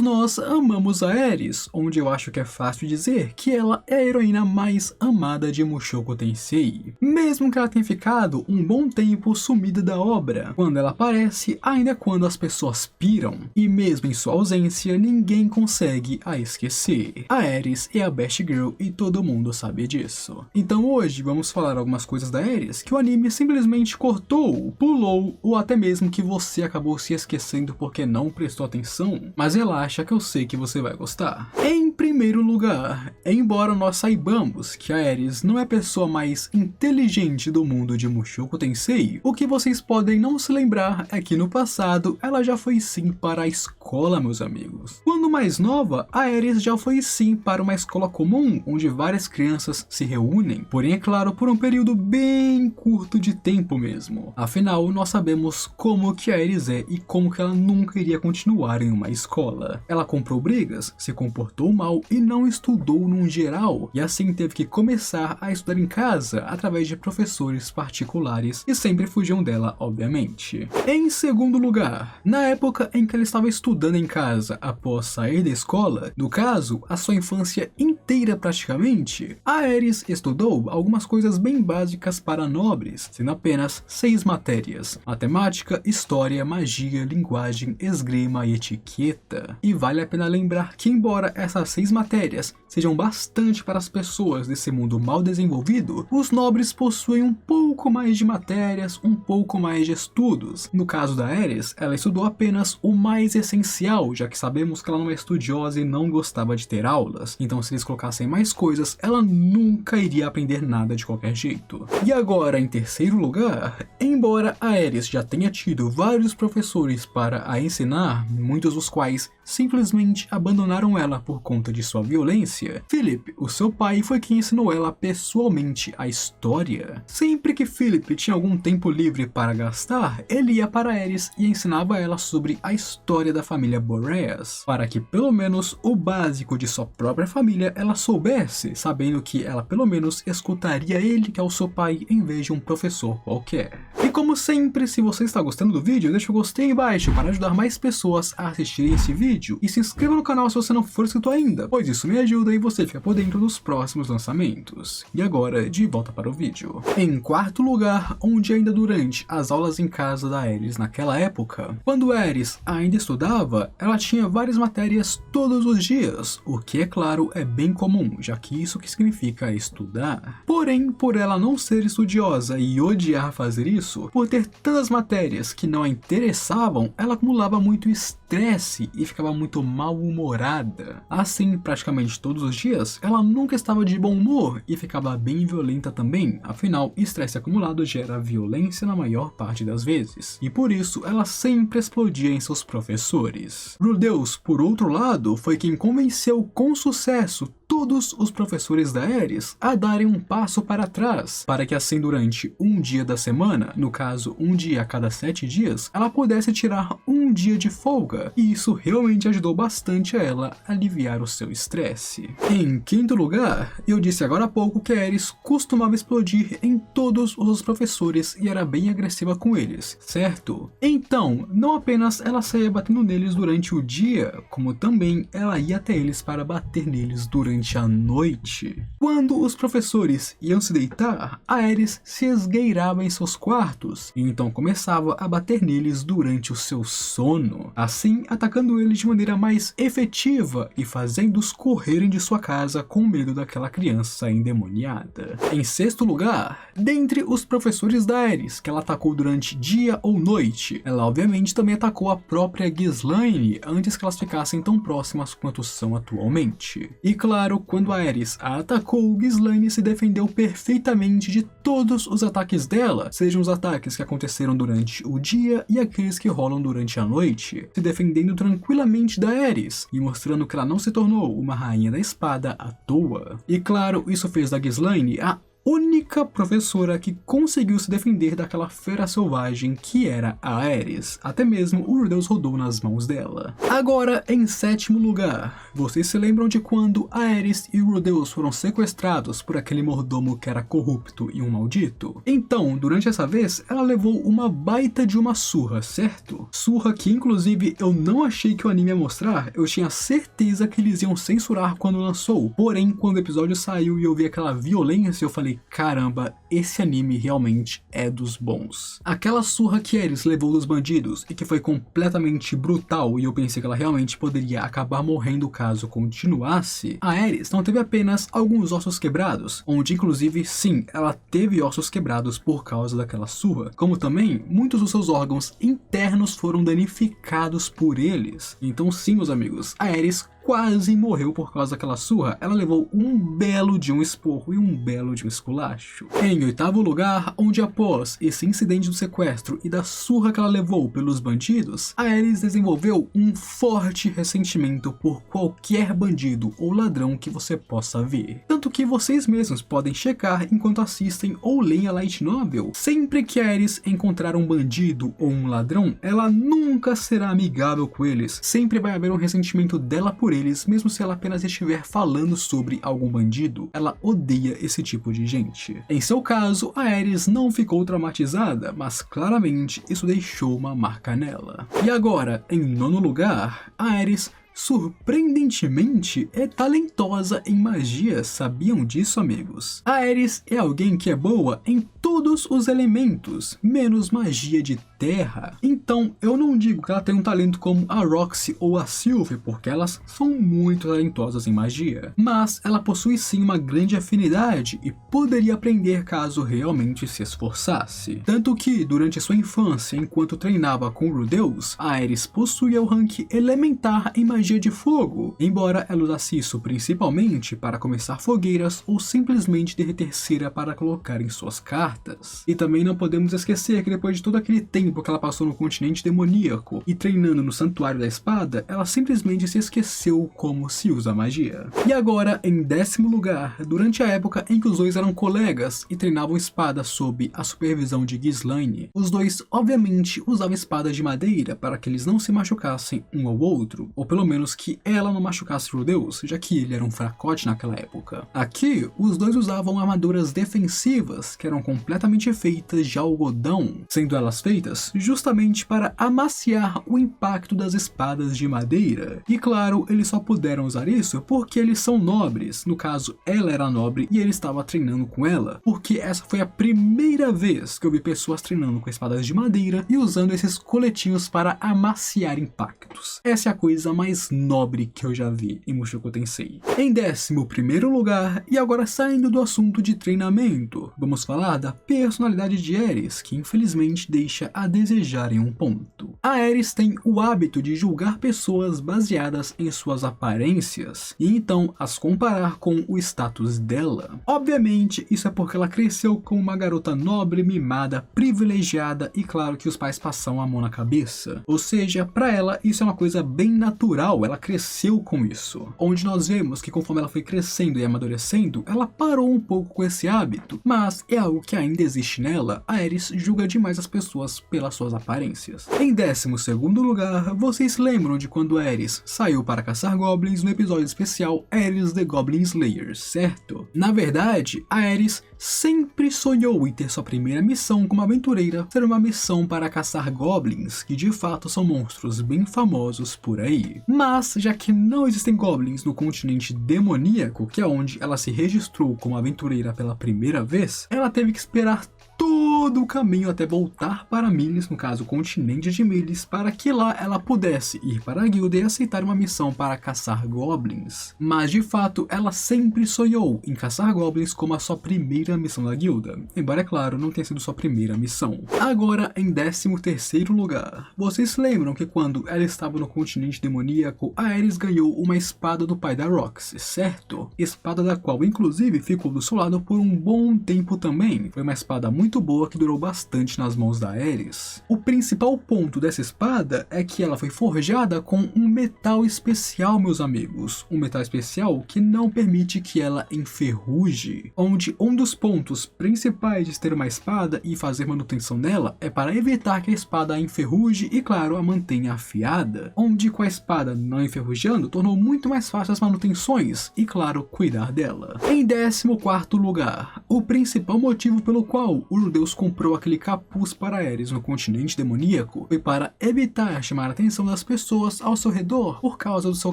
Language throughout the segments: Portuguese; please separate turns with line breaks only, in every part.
Todos nós amamos a Ares, onde eu acho que é fácil dizer que ela é a heroína mais amada de Mushoku Tensei. Mesmo que ela tenha ficado um bom tempo sumida da obra, quando ela aparece ainda é quando as pessoas piram, e mesmo em sua ausência ninguém consegue a esquecer. A Ares é a best girl e todo mundo sabe disso. Então hoje vamos falar algumas coisas da Ares que o anime simplesmente cortou, pulou ou até mesmo que você acabou se esquecendo porque não prestou atenção, mas relaxa que eu sei que você vai gostar. Em primeiro lugar, embora nós saibamos que a Ares não é a pessoa mais inteligente do mundo de Mushoku Tensei, o que vocês podem não se lembrar é que no passado ela já foi sim para a escola, meus amigos. Quando mais nova, a Ares já foi sim para uma escola comum, onde várias crianças se reúnem, porém é claro por um período bem curto de tempo mesmo. Afinal, nós sabemos como que a Ares é e como que ela nunca iria continuar em uma escola. Ela comprou brigas, se comportou mal e não estudou num geral, e assim teve que começar a estudar em casa através de professores particulares e sempre fugiam dela, obviamente. Em segundo lugar, na época em que ela estava estudando em casa após sair da escola, no caso, a sua infância inteira praticamente, a Ares estudou algumas coisas bem básicas para nobres, sendo apenas 6 matérias: matemática, história, magia, linguagem, esgrima e etiqueta. E vale a pena lembrar que embora essas 6 matérias sejam bastante para as pessoas desse mundo mal desenvolvido, os nobres possuem um pouco mais de matérias, um pouco mais de estudos. No caso da Ares, ela estudou apenas o mais essencial, já que sabemos que ela não é estudiosa e não gostava de ter aulas, então se eles colocassem mais coisas, ela nunca iria aprender nada de qualquer jeito. E agora, em terceiro lugar, embora a Ares já tenha tido vários professores para a ensinar, muitos dos quais simplesmente abandonaram ela por conta de sua violência, Philip, o seu pai, foi quem ensinou ela pessoalmente a história. Sempre que Philip tinha algum tempo livre para gastar, ele ia para Ares e ensinava ela sobre a história da família Boreas, para que pelo menos o básico de sua própria família ela soubesse, sabendo que ela pelo menos escutaria ele, que é o seu pai, em vez de um professor qualquer. E como sempre, se você está gostando do vídeo, deixa o gostei aí embaixo para ajudar mais pessoas a assistirem esse vídeo, e se inscreva no canal se você não for inscrito ainda, pois isso me ajuda e você fica por dentro dos próximos lançamentos. E agora, de volta para o vídeo. Em quarto lugar, onde ainda durante as aulas em casa da Ares naquela época, quando Ares ainda estudava, ela tinha várias matérias todos os dias, o que é claro é bem comum, já que isso que significa estudar. Porém, por ela não ser estudiosa e odiar fazer isso, por ter tantas matérias que não a interessavam, ela acumulava muito estresse e ficava muito mal-humorada. Assim, praticamente todos os dias, ela nunca estava de bom humor e ficava bem violenta também, afinal, estresse acumulado gera violência na maior parte das vezes, e por isso ela sempre explodia em seus professores. Rudeus, por outro lado, foi quem convenceu com sucesso todos os professores da Ares a darem um passo para trás, para que assim durante um dia da semana, no caso um dia a cada 7 dias, ela pudesse tirar um dia de folga, e isso realmente ajudou bastante a ela a aliviar o seu estresse. Em quinto lugar, eu disse agora há pouco que a Ares costumava explodir em todos os professores e era bem agressiva com eles, certo? Então, não apenas ela saía batendo neles durante o dia, como também ela ia até eles para bater neles durante a noite. Quando os professores iam se deitar, a Ares se esgueirava em seus quartos e então começava a bater neles durante o seu sono, assim atacando eles de maneira mais efetiva e fazendo-os correrem de sua casa com medo daquela criança endemoniada. Em sexto lugar, dentre os professores da Ares que ela atacou durante dia ou noite, ela obviamente também atacou a própria Ghislaine antes que elas ficassem tão próximas quanto são atualmente. E claro, quando a Ares a atacou, Ghislaine se defendeu perfeitamente de todos os ataques dela, sejam os ataques que aconteceram durante o dia e aqueles que rolam durante a noite, se defendendo tranquilamente da Ares e mostrando que ela não se tornou uma rainha da espada à toa. E claro, isso fez da Ghislaine a única professora que conseguiu se defender daquela fera selvagem que era a Aerys. Até mesmo o Rudeus rodou nas mãos dela. Agora, em sétimo lugar, vocês se lembram de quando a Aerys e o Rudeus foram sequestrados por aquele mordomo que era corrupto e um maldito? Então, durante essa vez, ela levou uma baita de uma surra, certo? Surra que, inclusive, eu não achei que o anime ia mostrar, eu tinha certeza que eles iam censurar quando lançou. Porém, quando o episódio saiu e eu vi aquela violência, eu falei, caramba, esse anime realmente é dos bons. Aquela surra que Aerys levou dos bandidos e que foi completamente brutal e eu pensei que ela realmente poderia acabar morrendo caso continuasse, a Aerys não teve apenas alguns ossos quebrados, onde inclusive sim, ela teve ossos quebrados por causa daquela surra, como também muitos dos seus órgãos internos foram danificados por eles. Então sim, meus amigos, a Aerys quase morreu por causa daquela surra. Ela levou um belo de um esporro e um belo de um esculacho. Em oitavo lugar, onde após esse incidente do sequestro e da surra que ela levou pelos bandidos, a Aerys desenvolveu um forte ressentimento por qualquer bandido ou ladrão que você possa ver. Tanto que vocês mesmos podem checar enquanto assistem ou leem a light novel. Sempre que a Aerys encontrar um bandido ou um ladrão, ela nunca será amigável com eles. Sempre vai haver um ressentimento dela por eles, mesmo se ela apenas estiver falando sobre algum bandido. Ela odeia esse tipo de gente. Em seu caso, a Aerys não ficou traumatizada, mas claramente isso deixou uma marca nela. E agora, em nono lugar, a Aerys surpreendentemente é talentosa em magia. Sabiam disso, amigos? A Aerys é alguém que é boa em todos os elementos, menos magia de terra. Então, eu não digo que ela tem um talento como a Roxy ou a Sylvie, porque elas são muito talentosas em magia. Mas ela possui sim uma grande afinidade e poderia aprender caso realmente se esforçasse. Tanto que, durante sua infância, enquanto treinava com o Rudeus, a Aerys possuía o rank elementar em magia de fogo, embora ela usasse isso principalmente para começar fogueiras ou simplesmente derreter cera para colocar em suas cartas. E também não podemos esquecer que depois de todo aquele tempo que ela passou no continente demoníaco e treinando no santuário da espada, ela simplesmente se esqueceu como se usa magia. E agora, em décimo lugar, durante a época em que os dois eram colegas e treinavam espada sob a supervisão de Ghislaine, os dois obviamente usavam espadas de madeira para que eles não se machucassem um ao outro, ou pelo menos que ela não machucasse Rudeus, já que ele era um fracote naquela época. Aqui, os dois usavam armaduras defensivas, que eram completamente feitas de algodão, sendo elas feitas justamente para amaciar o impacto das espadas de madeira. E claro, eles só puderam usar isso porque eles são nobres. No caso, ela era nobre e ele estava treinando com ela, porque essa foi a primeira vez que eu vi pessoas treinando com espadas de madeira e usando esses coletinhos para amaciar impactos. Essa é a coisa mais nobre que eu já vi em Mushoku Tensei. Em 11º lugar, e agora saindo do assunto de treinamento, vamos falar da personalidade de Aerys, que infelizmente deixa a desejar em um ponto. A Aerys tem o hábito de julgar pessoas baseadas em suas aparências, e então as comparar com o status dela. Obviamente, isso é porque ela cresceu como uma garota nobre, mimada, privilegiada, e claro que os pais passam a mão na cabeça. Ou seja, para ela isso é uma coisa bem natural, ela cresceu com isso. Onde nós vemos que conforme ela foi crescendo e amadurecendo, ela parou um pouco com esse hábito, mas é algo que ainda existe nela. A Aerys julga demais as pessoas pelas suas aparências. Em 12º lugar, vocês lembram de quando Aerys saiu para caçar goblins no episódio especial Aerys the Goblin Slayer, certo? Na verdade, a Aerys sempre sonhou em ter sua primeira missão como aventureira ser uma missão para caçar goblins, que de fato são monstros bem famosos por aí. Mas, já que não existem goblins no continente demoníaco, que é onde ela se registrou como aventureira pela primeira vez, ela teve que esperar todo o caminho até voltar para Milis, no caso o continente de Milis, para que lá ela pudesse ir para a guilda e aceitar uma missão para caçar goblins. Mas de fato ela sempre sonhou em caçar goblins como a sua primeira missão da guilda, embora é claro não tenha sido sua primeira missão. Agora em 13º lugar, vocês se lembram que quando ela estava no continente demoníaco, a Aerys ganhou uma espada do pai da Roxy, certo? Espada da qual inclusive ficou do seu lado por um bom tempo também. Foi uma espada muito boa que durou bastante nas mãos da Aerys. O principal ponto dessa espada é que ela foi forjada com um metal especial, meus amigos. Um metal especial que não permite que ela enferruje, onde um dos pontos principais de ter uma espada e fazer manutenção nela é para evitar que a espada a enferruje e, claro, a mantenha afiada, onde com a espada não enferrujando tornou muito mais fácil as manutenções e, claro, cuidar dela. Em 14º lugar, o principal motivo pelo qual o Rudeus comprou aquele capuz para Aerys no continente demoníaco foi para evitar chamar a atenção das pessoas ao seu redor por causa do seu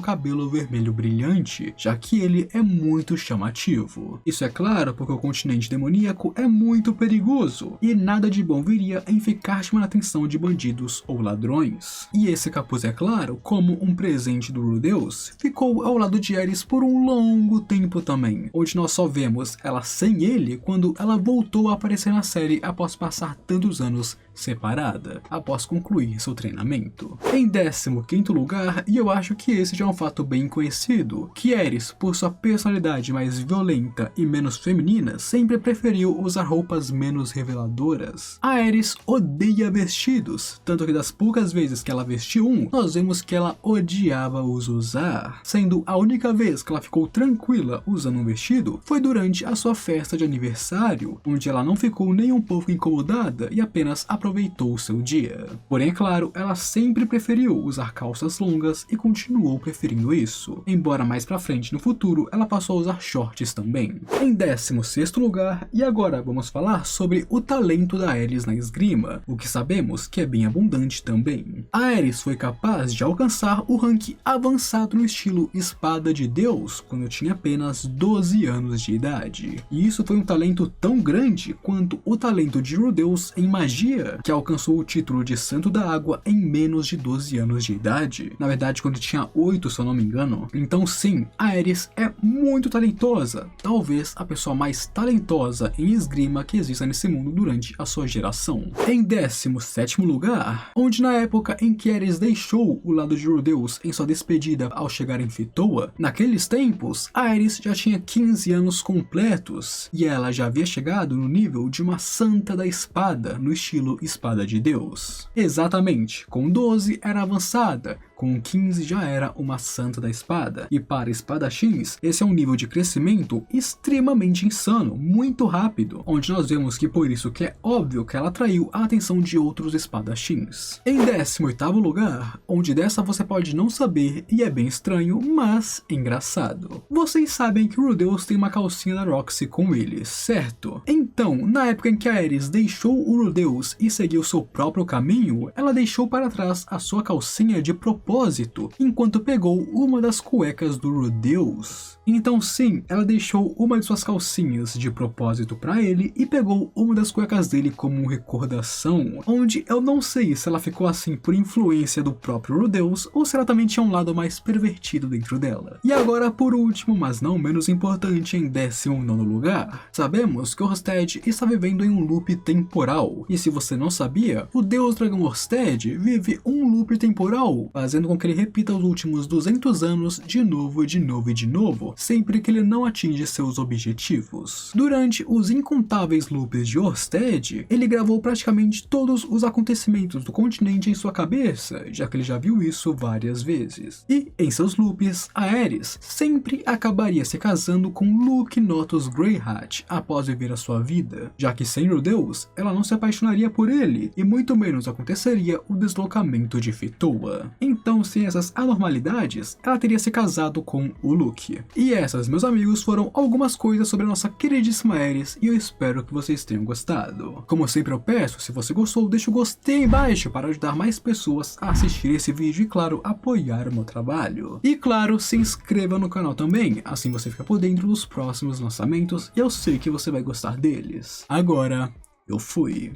cabelo vermelho brilhante, já que ele é muito chamativo. Isso é claro porque o continente demoníaco é muito perigoso e nada de bom viria em ficar chamando a atenção de bandidos ou ladrões. E esse capuz, é claro, como um presente do Rudeus, ficou ao lado de Aerys por um longo tempo também, onde nós só vemos ela sem ele quando ela voltou a aparecer na série após passar tantos anos separada, após concluir seu treinamento. Em 15º lugar, e eu acho que esse já é um fato bem conhecido, que Aerys, por sua personalidade mais violenta e menos feminina, sempre preferiu usar roupas menos reveladoras. A Aerys odeia vestidos, tanto que das poucas vezes que ela vestiu um, nós vemos que ela odiava os usar, sendo a única vez que ela ficou tranquila usando um vestido foi durante a sua festa de aniversário, onde ela não ficou nem um pouco incomodada e apenas aproveitou o seu dia. Porém, é claro, ela sempre preferiu usar calças longas e continuou preferindo isso, embora mais pra frente no futuro ela passou a usar shorts também. Em 16º lugar, e agora vamos falar sobre o talento da Aerys na esgrima, o que sabemos que é bem abundante também. A Aerys foi capaz de alcançar o rank avançado no estilo Espada de Deus quando tinha apenas 12 anos de idade. E isso foi um talento tão grande quanto o talento de Rudeus em magia, que alcançou o título de Santo da Água em menos de 12 anos de idade. Na verdade, quando tinha 8, se eu não me engano. Então sim, a Aerys é muito talentosa, talvez a pessoa mais talentosa em esgrima que exista nesse mundo durante a sua geração. Em 17º lugar, onde na época em que Aerys deixou o lado de Rudeus em sua despedida ao chegar em Fitoa, naqueles tempos, a Aerys já tinha 15 anos completos, e ela já havia chegado no nível de uma Santa da Espada, no estilo Espada de Deus. Exatamente, com 12 era avançada, com 15 já era uma Santa da Espada, e para espadachins, esse é um nível de crescimento extremamente insano, muito rápido, onde nós vemos que por isso que é óbvio que ela atraiu a atenção de outros espadachins. Em 18º lugar, onde dessa você pode não saber e é bem estranho, mas engraçado. Vocês sabem que o Rudeus tem uma calcinha da Roxy com ele, certo? Então, na época em que a Aerys deixou o Rudeus e seguiu seu próprio caminho, ela deixou para trás a sua calcinha de propósito, enquanto pegou uma das cuecas do Rudeus. Então sim, ela deixou uma de suas calcinhas de propósito para ele e pegou uma das cuecas dele como recordação, onde eu não sei se ela ficou assim por influência do próprio Rudeus ou se ela também tinha um lado mais pervertido dentro dela. E agora, por último, mas não menos importante, em 19º lugar, sabemos que Orsted está vivendo em um loop temporal, e se você não sabia, o deus dragão Orsted vive um loop temporal, fazendo com que ele repita os últimos 200 anos de novo, de novo e de novo, sempre que ele não atinge seus objetivos. Durante os incontáveis loops de Orsted, ele gravou praticamente todos os acontecimentos do continente em sua cabeça, já que ele já viu isso várias vezes. E, em seus loops, a Aerys sempre acabaria se casando com Luke Notus Greyhat após viver a sua vida, já que sem Rudeus, ela não se apaixonaria por ele, e muito menos aconteceria o deslocamento de Fitoa. Então, sem essas anormalidades, ela teria se casado com o Luke. E essas, meus amigos, foram algumas coisas sobre a nossa queridíssima Aerys, e eu espero que vocês tenham gostado. Como sempre eu peço, se você gostou, deixa o gostei aí embaixo para ajudar mais pessoas a assistir esse vídeo e, claro, apoiar o meu trabalho. E, claro, se inscreva no canal também, assim você fica por dentro dos próximos lançamentos, e eu sei que você vai gostar deles. Agora, eu fui.